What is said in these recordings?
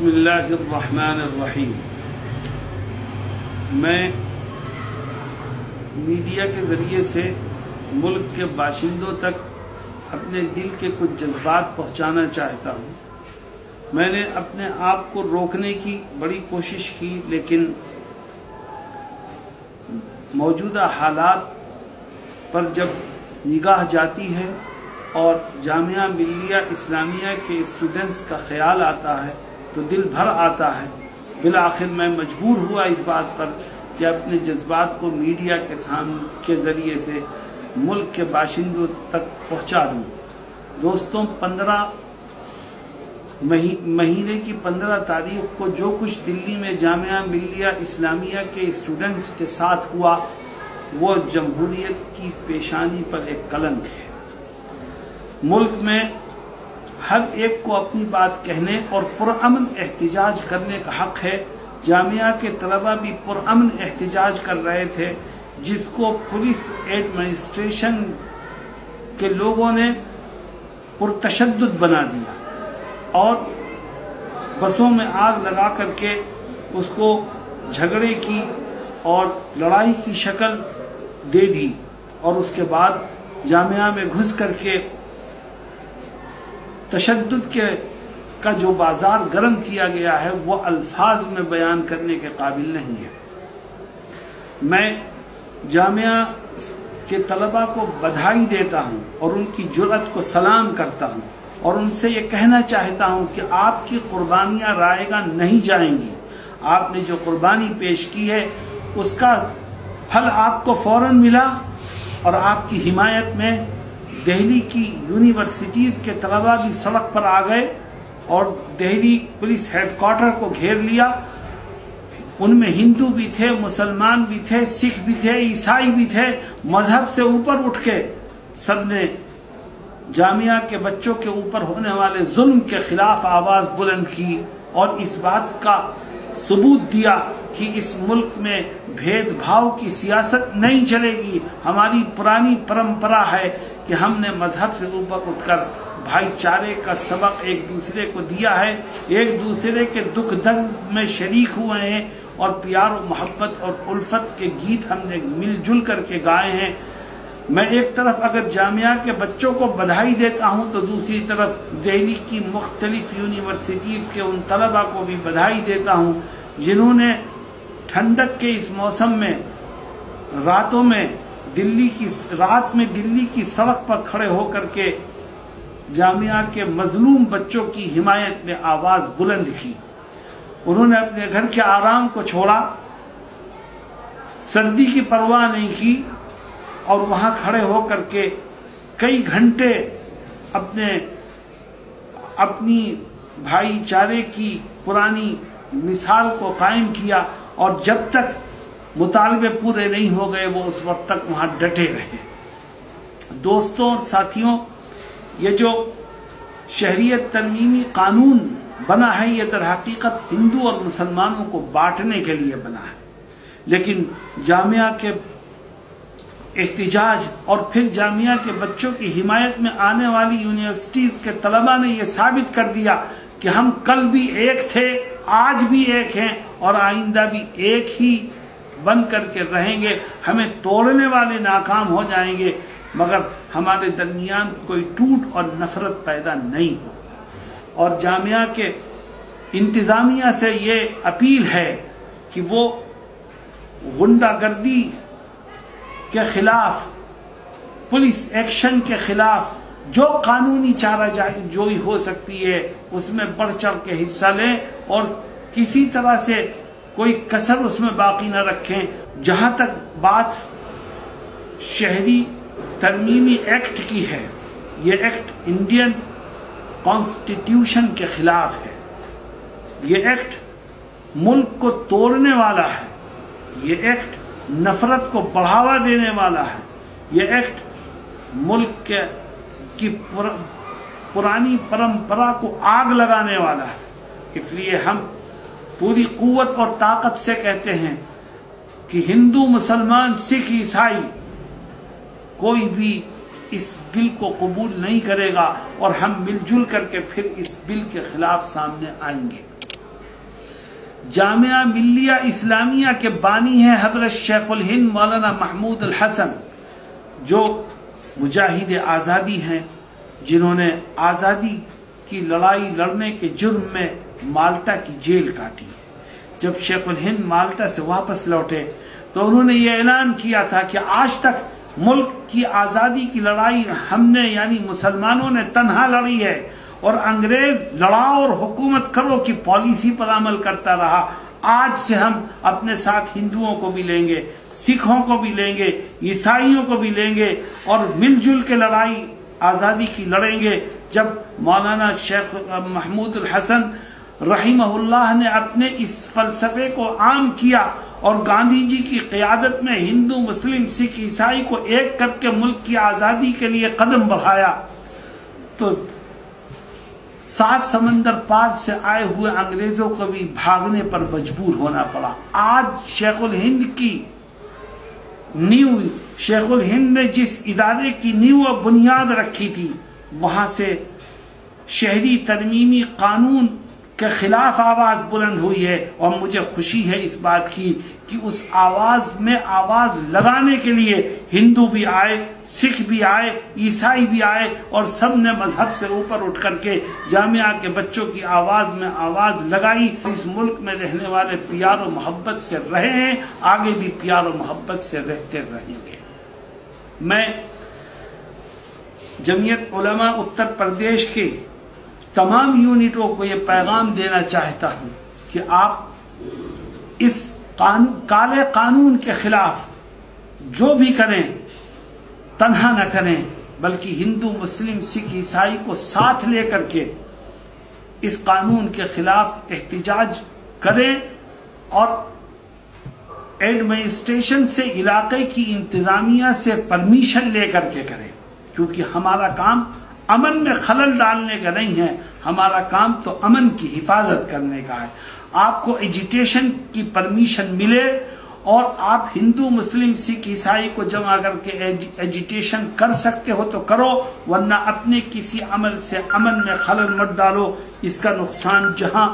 بسم اللہ الرحمن الرحیم۔ میں میڈیا کے ذریعے سے ملک کے باشندوں تک اپنے دل کے کچھ جذبات پہنچانا چاہتا ہوں۔ میں نے اپنے آپ کو روکنے کی بڑی کوشش کی، لیکن موجودہ حالات پر جب نگاہ جاتی ہے اور جامعہ ملیہ اسلامیہ کے اسٹوڈنٹس کا خیال آتا ہے تو دل بھر آتا ہے۔ بالآخر میں مجبور ہوا اس بات پر کہ اپنے جذبات کو میڈیا کے ذریعے سے ملک کے باشندوں تک پہنچا دوں۔ دوستوں، 15 مہینے کی 15 تاریخ کو جو کچھ دلی میں جامعہ ملیہ اسلامیہ کے اسٹوڈنٹس کے ساتھ ہوا وہ جمہوریت کی پیشانی پر ایک کلنک ہے۔ ملک میں ہر ایک کو اپنی بات کہنے اور پرامن احتجاج کرنے کا حق ہے۔ جامعہ کے طلبہ بھی پرامن احتجاج کر رہے تھے، جس کو پولیس ایڈمنسٹریشن کے لوگوں نے پرتشدد بنا دیا اور بسوں میں آگ لگا کر کے اس کو جھگڑے کی اور لڑائی کی شکل دے دی، اور اس کے بعد جامعہ میں گھس کر کے تشدد کا جو بازار گرم کیا گیا ہے وہ الفاظ میں بیان کرنے کے قابل نہیں ہے۔ میں جامعہ کے طلبہ کو بدھائی دیتا ہوں اور ان کی جرأت کو سلام کرتا ہوں، اور ان سے یہ کہنا چاہتا ہوں کہ آپ کی قربانیاں رائے گاں نہیں جائیں گی۔ آپ نے جو قربانی پیش کی ہے اس کا پھل آپ کو فوراً ملا، اور آپ کی حمایت میں دہلی کی یونیورسٹیز کے طلبہ بھی سڑک پر آ گئے اور دہلی پولیس ہیڈ کوارٹر کو گھیر لیا۔ ان میں ہندو بھی تھے، مسلمان بھی تھے، سکھ بھی تھے، عیسائی بھی تھے۔ مذہب سے اوپر اٹھ کے سب نے جامعہ کے بچوں کے اوپر ہونے والے ظلم کے خلاف آواز بلند کی اور اس بات کا ثبوت دیا کہ اس ملک میں بھید بھاؤ کی سیاست نہیں چلے گی۔ ہماری پرانی پرمپرا ہے کہ ہم نے مذہب سے اوپر اٹھ کر بھائی چارے کا سبق ایک دوسرے کو دیا ہے، ایک دوسرے کے دکھ درد میں شریک ہوئے ہیں، اور پیار و محبت اور الفت کے گیت ہم نے مل جل کر کے گائے ہیں۔ میں ایک طرف اگر جامعہ کے بچوں کو بدھائی دیتا ہوں تو دوسری طرف دہلی کی مختلف یونیورسٹیز کے ان طلبہ کو بھی بدھائی دیتا ہوں جنہوں نے ٹھنڈک کے اس موسم میں رات میں دلی کی سڑک پر کھڑے ہو کر کے جامعہ کے مظلوم بچوں کی حمایت میں آواز بلند کی۔ انہوں نے اپنے گھر کے آرام کو چھوڑا، سردی کی پرواہ نہیں کی، اور وہاں کھڑے ہو کر کے کئی گھنٹے اپنی بھائی چارے کی پرانی مثال کو قائم کیا، اور جب تک مطالبے پورے نہیں ہو گئے وہ اس وقت تک وہاں ڈٹے رہے۔ دوستوں اور ساتھیوں، یہ جو شہریت ترمیمی قانون بنا ہے یہ در حقیقت ہندو اور مسلمانوں کو بانٹنے کے لیے بنا ہے، لیکن جامعہ کے احتجاج اور پھر جامعہ کے بچوں کی حمایت میں آنے والی یونیورسٹیز کے طلبہ نے یہ ثابت کر دیا کہ ہم کل بھی ایک تھے، آج بھی ایک ہیں، اور آئندہ بھی ایک ہی بن کر کے رہیں گے۔ ہمیں توڑنے والے ناکام ہو جائیں گے مگر ہمارے درمیان کوئی ٹوٹ اور نفرت پیدا نہیں ہو۔ اور جامعہ کے انتظامیہ سے یہ اپیل ہے کہ وہ غنڈہ گردی کے خلاف، پولیس ایکشن کے خلاف جو قانونی چارہ جوئی ہو سکتی ہے اس میں بڑھ چڑھ کے حصہ لیں، اور کسی طرح سے کوئی کسر اس میں باقی نہ رکھیں۔ جہاں تک بات شہری ترمیمی ایکٹ کی ہے، یہ ایکٹ انڈین کانسٹیٹیوشن کے خلاف ہے، یہ ایکٹ ملک کو توڑنے والا ہے، یہ ایکٹ نفرت کو بڑھاوا دینے والا ہے، یہ ایکٹ ملک کی پرانی پرمپرا کو آگ لگانے والا ہے۔ اس لیے ہم پوری قوت اور طاقت سے کہتے ہیں کہ ہندو، مسلمان، سکھ، عیسائی کوئی بھی اس بل کو قبول نہیں کرے گا، اور ہم مل جل کر کے پھر اس بل کے خلاف سامنے آئیں گے۔ جامعہ ملیہ اسلامیہ کے بانی ہیں حضرت شیخ الہند مولانا محمود الحسن، جو مجاہد آزادی ہیں، جنہوں نے آزادی کی لڑائی لڑنے کے جرم میں مالٹا کی جیل کاٹی۔ جب شیخ الہند مالٹا سے واپس لوٹے تو انہوں نے یہ اعلان کیا تھا کہ آج تک ملک کی آزادی کی لڑائی ہم نے یعنی مسلمانوں نے تنہا لڑی ہے، اور انگریز لڑاؤ اور حکومت کرو کی پالیسی پر عمل کرتا رہا۔ آج سے ہم اپنے ساتھ ہندوؤں کو بھی لیں گے، سکھوں کو بھی لیں گے، عیسائیوں کو بھی لیں گے، اور مل جل کے لڑائی آزادی کی لڑیں گے۔ جب مولانا شیخ محمود الحسن رحمہ اللہ نے اپنے اس فلسفے کو عام کیا اور گاندھی جی کی قیادت میں ہندو، مسلم، سکھ، عیسائی کو ایک کر کے ملک کی آزادی کے لیے قدم بڑھایا، تو 7 سمندر پار سے آئے ہوئے انگریزوں کو بھی بھاگنے پر مجبور ہونا پڑا۔ آج شیخ الہند کی نیو، شیخ الہند نے جس ادارے کی نیو و بنیاد رکھی تھی، وہاں سے شہری ترمیمی قانون کے خلاف آواز بلند ہوئی ہے، اور مجھے خوشی ہے اس بات کی کہ اس آواز میں آواز لگانے کے لیے ہندو بھی آئے، سکھ بھی آئے، عیسائی بھی آئے، اور سب نے مذہب سے اوپر اٹھ کر کے جامعہ کے بچوں کی آواز میں آواز لگائی۔ اس ملک میں رہنے والے پیار و محبت سے رہے ہیں، آگے بھی پیار و محبت سے رہتے رہیں گے۔ میں جمعیت علماء اتر پردیش کے تمام یونٹوں کو یہ پیغام دینا چاہتا ہوں کہ آپ اس کالے قانون کے خلاف جو بھی کریں تنہا نہ کریں، بلکہ ہندو، مسلم، سکھ، عیسائی کو ساتھ لے کر کے اس قانون کے خلاف احتجاج کریں، اور ایڈمنسٹریشن سے، علاقے کی انتظامیہ سے پرمیشن لے کر کے کریں، کیونکہ ہمارا کام امن میں خلل ڈالنے کا نہیں ہے، ہمارا کام تو امن کی حفاظت کرنے کا ہے۔ آپ کو ایجیٹیشن کی پرمیشن ملے اور آپ ہندو، مسلم، سکھ، عیسائی کو جمع کر کے ایجیٹیشن کر سکتے ہو تو کرو، ورنہ اپنے کسی عمل سے امن میں خلل مت ڈالو۔ اس کا نقصان جہاں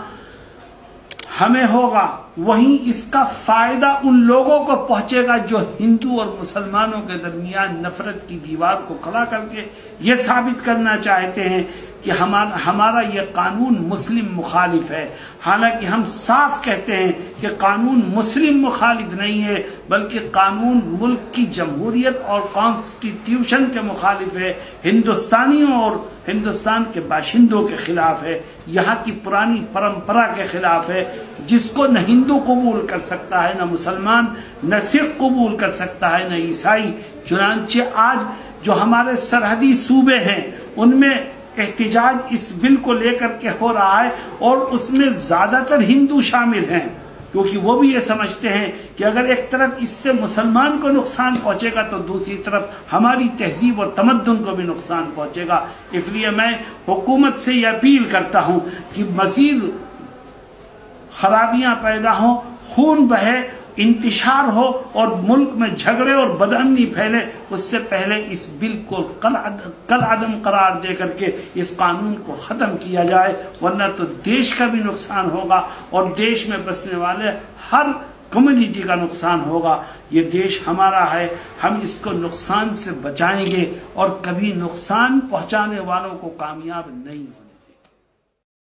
ہمیں ہوگا وہیں اس کا فائدہ ان لوگوں کو پہنچے گا جو ہندو اور مسلمانوں کے درمیان نفرت کی دیوار کو کھڑا کر کے یہ ثابت کرنا چاہتے ہیں کہ ہمارا یہ قانون مسلم مخالف ہے۔ حالانکہ ہم صاف کہتے ہیں کہ قانون مسلم مخالف نہیں ہے، بلکہ قانون ملک کی جمہوریت اور کانسٹیٹیوشن کے مخالف ہے، ہندوستانیوں اور ہندوستان کے باشندوں کے خلاف ہے، یہاں کی پرانی پرمپرا کے خلاف ہے، جس کو نہ ہندو قبول کر سکتا ہے، نہ مسلمان، نہ سکھ قبول کر سکتا ہے، نہ عیسائی۔ چنانچہ آج جو ہمارے سرحدی صوبے ہیں ان میں احتجاج اس بل کو لے کر کے ہو رہا ہے، اور اس میں زیادہ تر ہندو شامل ہیں، کیونکہ وہ بھی یہ سمجھتے ہیں کہ اگر ایک طرف اس سے مسلمان کو نقصان پہنچے گا تو دوسری طرف ہماری تہذیب اور تمدن کو بھی نقصان پہنچے گا۔ اس لیے میں حکومت سے یہ اپیل کرتا ہوں کہ مزید خرابیاں پیدا ہوں، خون بہے، انتشار ہو اور ملک میں جھگڑے اور بدامنی پھیلے، اس سے پہلے اس بل کو کل عدم قرار دے کر کے اس قانون کو ختم کیا جائے، ورنہ تو دیش کا بھی نقصان ہوگا اور دیش میں بسنے والے ہر کمیونٹی کا نقصان ہوگا۔ یہ دیش ہمارا ہے، ہم اس کو نقصان سے بچائیں گے اور کبھی نقصان پہنچانے والوں کو کامیاب نہیں ہوگا۔